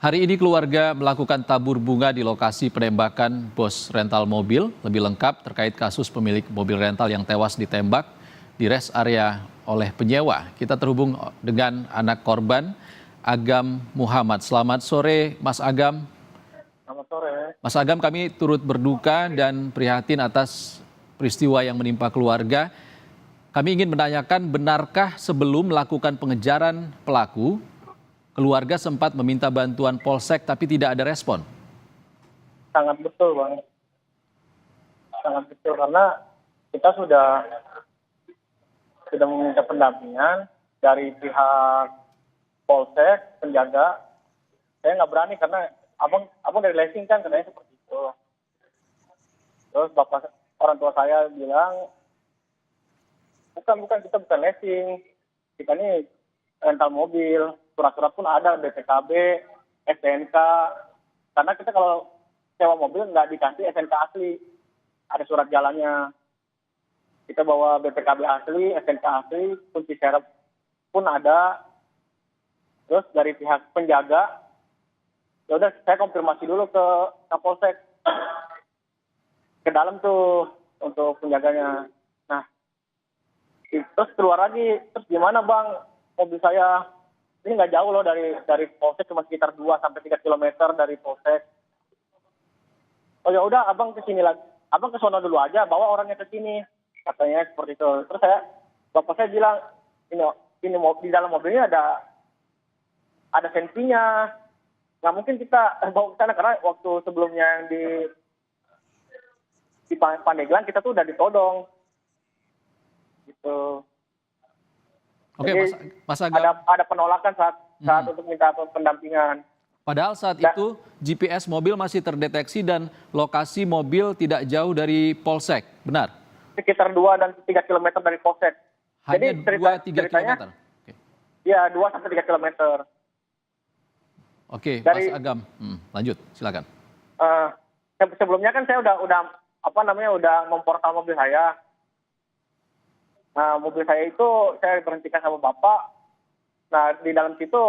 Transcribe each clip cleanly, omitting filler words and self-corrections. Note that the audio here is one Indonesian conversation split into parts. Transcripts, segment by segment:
Hari ini keluarga melakukan tabur bunga di lokasi penembakan bos rental mobil. Lebih lengkap terkait kasus pemilik mobil rental yang tewas ditembak di rest area oleh penyewa. Kita terhubung dengan anak korban, Agam Muhammad. Selamat sore, Mas Agam. Selamat sore. Mas Agam, kami turut berduka dan prihatin atas peristiwa yang menimpa keluarga. Kami ingin menanyakan, benarkah sebelum melakukan pengejaran pelaku, keluarga sempat meminta bantuan Polsek tapi tidak ada respon? Sangat betul, Bang. Sangat betul karena kita sudah meminta pendampingan dari pihak Polsek, penjaga. Saya nggak berani karena abang dari leasing kan katanya seperti itu. Terus orang tua saya bilang, bukan kita bukan leasing, kita ini rental mobil, surat-surat pun ada, BPKB, STNK. Karena kita kalau sewa mobil nggak dikasih STNK asli, ada surat jalannya. Kita bawa BPKB asli, STNK asli, kunci serep pun ada. Terus dari pihak penjaga, ya udah saya konfirmasi dulu ke Kapolsek, ke dalam tuh untuk penjaganya. Nah, terus keluar lagi, terus gimana bang, mobil saya ini nggak jauh loh dari Polsek, cuma sekitar 2-3 kilometer dari Polsek. Oh ya udah, abang ke sini lagi, abang ke sono dulu aja, bawa orangnya ke sini, katanya seperti itu. Terus bapak saya bilang, ini di dalam mobilnya ada sensinya, nggak mungkin kita bawa ke sana karena waktu sebelumnya yang di Pandeglang kita tuh udah ditodong, gitu. Oke, Jadi Mas Agam. ada penolakan saat untuk minta pendampingan. Padahal saat itu GPS mobil masih terdeteksi dan lokasi mobil tidak jauh dari Polsek, benar? Sekitar 2-3 kilometer dari Polsek. Hanya Jadi 2-3 ceritanya, kilometer? Oke. ya 2-3 kilometer. Oke, Mas Agam, lanjut, silakan. Sebelumnya kan saya udah memportal mobil saya. Nah, mobil saya itu saya berhentikan sama bapak. Nah, di dalam situ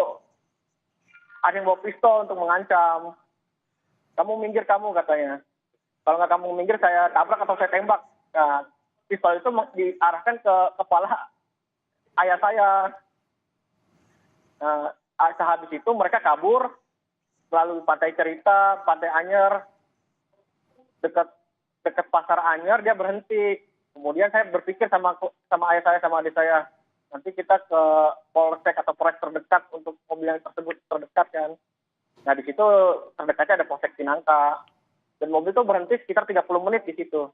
ada yang bawa pistol untuk mengancam. Kamu minggir kamu, katanya. Kalau nggak kamu minggir, saya tabrak atau saya tembak. Nah, pistol itu diarahkan ke kepala ayah saya. Nah, sehabis itu mereka kabur melalui Pantai Cerita, Pantai Anyer, dekat Pasar Anyer dia berhenti. Kemudian saya berpikir sama ayah saya, sama adik saya, nanti kita ke Polsek atau Polres terdekat untuk mobil yang tersebut terdekat kan. Nah di situ terdekatnya ada Polsek Cinangka, dan mobil itu berhenti sekitar 30 menit di situ.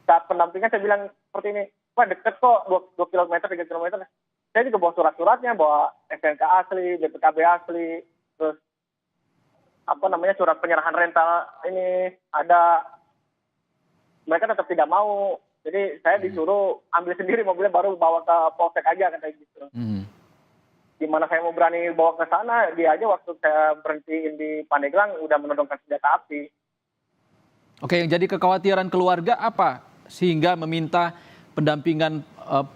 Saat pendampingan saya bilang seperti ini, wah deket kok 2 kilometer, 3 kilometer. Saya juga bawa surat-suratnya, bawa STNK asli, BPKB asli, terus surat penyerahan rental ini ada. Mereka tetap tidak mau. Jadi saya disuruh ambil sendiri mobilnya, baru bawa ke Polsek aja, katanya gitu. Gimana saya mau berani bawa ke sana, dia aja waktu saya berhentiin di Pandeglang udah menodongkan senjata api. Oke, yang jadi kekhawatiran keluarga apa sehingga meminta pendampingan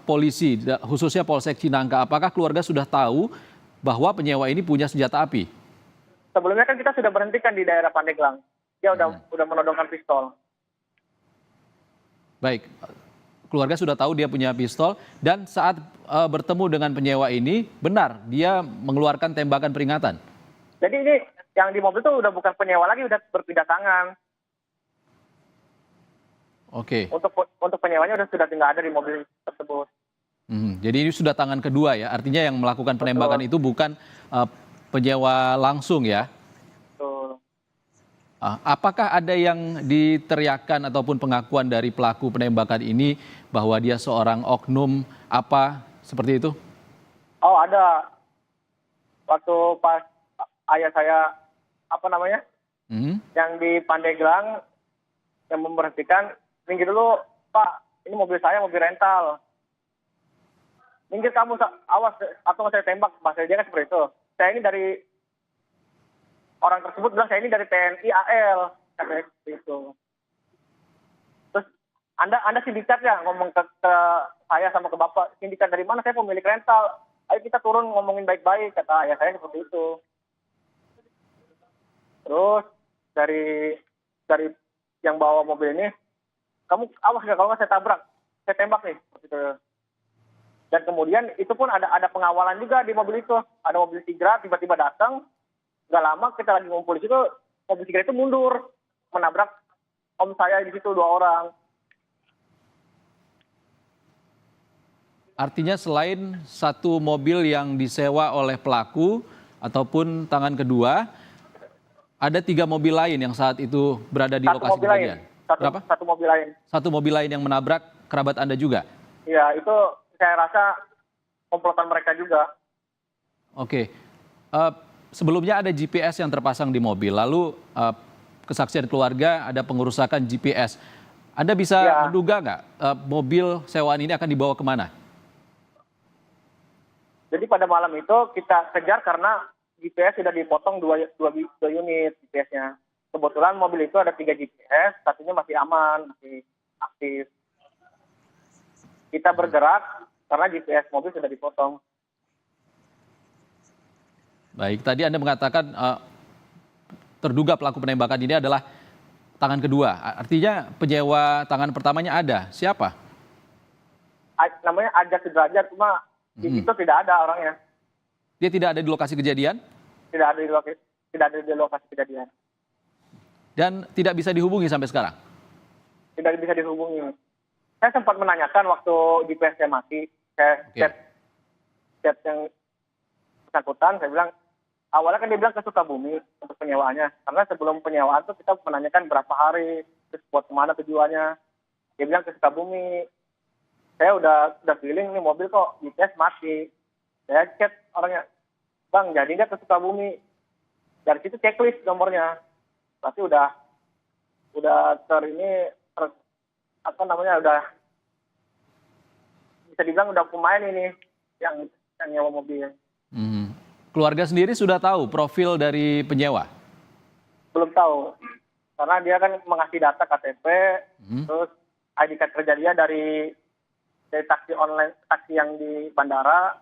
polisi, khususnya Polsek Cinangka? Apakah keluarga sudah tahu bahwa penyewa ini punya senjata api? Sebelumnya kan kita sudah berhentikan di daerah Pandeglang. Dia udah menodongkan pistol. Baik, keluarga sudah tahu dia punya pistol dan saat bertemu dengan penyewa ini, benar dia mengeluarkan tembakan peringatan. Jadi ini yang di mobil itu udah bukan penyewa lagi, udah berpindah tangan. Oke. Untuk penyewanya sudah tidak ada di mobil tersebut. Jadi ini sudah tangan kedua ya, artinya yang melakukan penembakan itu bukan penyewa langsung ya? Betul. Apakah ada yang diteriakan ataupun pengakuan dari pelaku penembakan ini bahwa dia seorang oknum apa seperti itu? Oh ada. Waktu pas ayah saya yang di Pandeglang yang memberhentikan, minggir dulu Pak, ini mobil saya, mobil rental. Minggir kamu, awas atau saya tembak, bahasa dia kan seperti itu. Saya ini dari orang tersebut bilang saya ini dari TNI AL, katanya seperti itu. Terus Anda sindikat ya, ngomong ke saya sama ke bapak, sindikat dari mana, saya pemilik rental. ayo kita turun ngomongin baik-baik, kata ayah saya seperti itu. Terus dari yang bawa mobil ini, kamu awas nggak, kalau nggak saya tabrak, saya tembak nih, seperti itu. Dan kemudian itu pun ada pengawalan juga di mobil itu, ada mobil Tigra tiba-tiba datang, nggak lama kita lagi ngumpul di situ, mobil Tigra itu mundur, menabrak om saya di situ 2 orang. Artinya selain satu mobil yang disewa oleh pelaku ataupun tangan kedua, ada 3 mobil lain yang saat itu berada di lokasi kejadian. Berapa? Satu mobil lain. Satu mobil lain yang menabrak kerabat Anda juga? Iya, itu saya rasa komplotan mereka juga. Oke. Sebelumnya ada GPS yang terpasang di mobil, lalu kesaksian keluarga ada pengerusakan GPS. Anda bisa menduga nggak mobil sewaan ini akan dibawa kemana? Jadi pada malam itu kita kejar karena GPS sudah dipotong 2 unit GPS-nya. Kebetulan mobil itu ada 3 GPS, satunya masih aman, masih aktif. Kita bergerak karena GPS mobil sudah dipotong. Baik, tadi Anda mengatakan terduga pelaku penembakan ini adalah tangan kedua. Artinya penyewa tangan pertamanya ada. Siapa? Namanya Ajat Sudrajat, cuma di situ tidak ada orangnya. Dia tidak ada di lokasi kejadian? Tidak ada di lokasi kejadian. Dan tidak bisa dihubungi sampai sekarang? Tidak bisa dihubungi. Saya sempat menanyakan waktu GPS-nya mati. Saya chat yang bersangkutan, saya bilang, awalnya kan dia bilang ke Sukabumi untuk penyewaannya. Karena sebelum penyewaan tuh kita menanyakan berapa hari, terus buat kemana tujuannya. Dia bilang ke Sukabumi. Saya udah feeling nih mobil kok GPS mati. Saya chat orangnya, Bang, jadi nggak ke Sukabumi? Dari situ checklist nomornya. Berarti udah udah bisa dibilang udah pemain ini yang nyewa mobil. Keluarga sendiri sudah tahu profil dari penyewa? Belum tahu, karena dia kan mengasih data KTP, terus ID card kerja dia dari taksi online, taksi yang di bandara,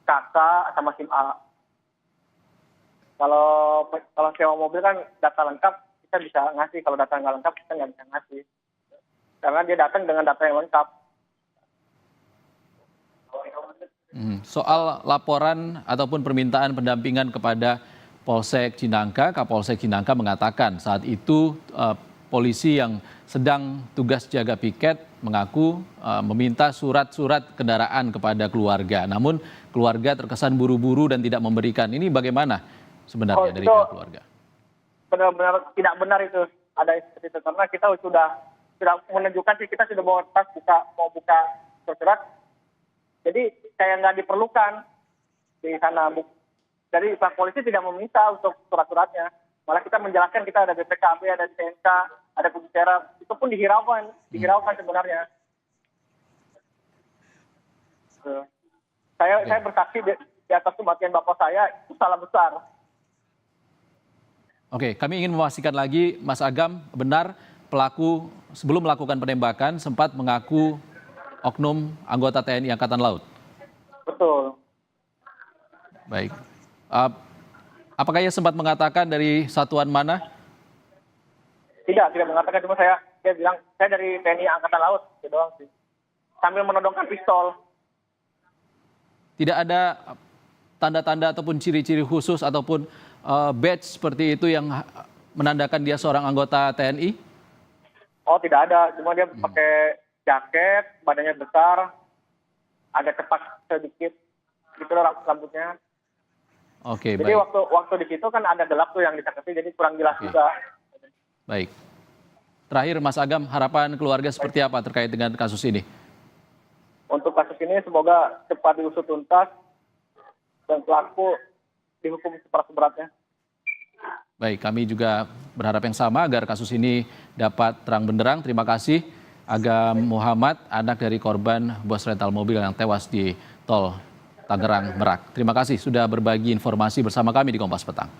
KK sama SIM A. Kalau sewa mobil kan data lengkap kita bisa ngasih, kalau data nggak lengkap kita nggak bisa ngasih. Karena dia datang dengan data yang lengkap. Soal laporan ataupun permintaan pendampingan kepada Polsek Cinangka, Kapolsek Cinangka mengatakan saat itu polisi yang sedang tugas jaga piket mengaku meminta surat-surat kendaraan kepada keluarga. Namun keluarga terkesan buru-buru dan tidak memberikan. Ini bagaimana sebenarnya dari pihak keluarga? Benar-benar tidak benar itu, ada seperti itu. Karena kita sudah menunjukkan sih, kita sudah bawa tas mau buka surat. Jadi kayak nggak diperlukan di sana. Jadi pihak polisi tidak meminta untuk surat-suratnya. Malah kita menjelaskan kita ada BPKB, ada CNK, ada Kubicara. Itu pun dihiraukan sebenarnya. Saya bersaksi di atas kematian bapak saya, itu salah besar. Oke, kami ingin memastikan lagi, Mas Agam, benar pelaku sebelum melakukan penembakan sempat mengaku oknum anggota TNI Angkatan Laut? Betul. Baik. Apakah ia sempat mengatakan dari satuan mana? Tidak mengatakan, cuma dia bilang, saya dari TNI Angkatan Laut, gitu doang sih. Sambil menodongkan pistol. Tidak ada tanda-tanda ataupun ciri-ciri khusus ataupun badge seperti itu yang menandakan dia seorang anggota TNI? Oh, tidak ada. Cuma dia pakai jaket, badannya besar, agak cepat sedikit, gitu rambutnya. Oke, jadi baik. waktu di situ kan ada gelap tuh yang disakiti, jadi kurang jelas juga. Baik. Terakhir, Mas Agam, harapan keluarga seperti apa terkait dengan kasus ini? Untuk kasus ini semoga cepat diusut tuntas dan pelaku dihukum seberat-beratnya. Baik, kami juga berharap yang sama agar kasus ini dapat terang benderang. Terima kasih Agam Muhammad, anak dari korban bos rental mobil yang tewas di tol Tangerang Merak. Terima kasih sudah berbagi informasi bersama kami di Kompas Petang.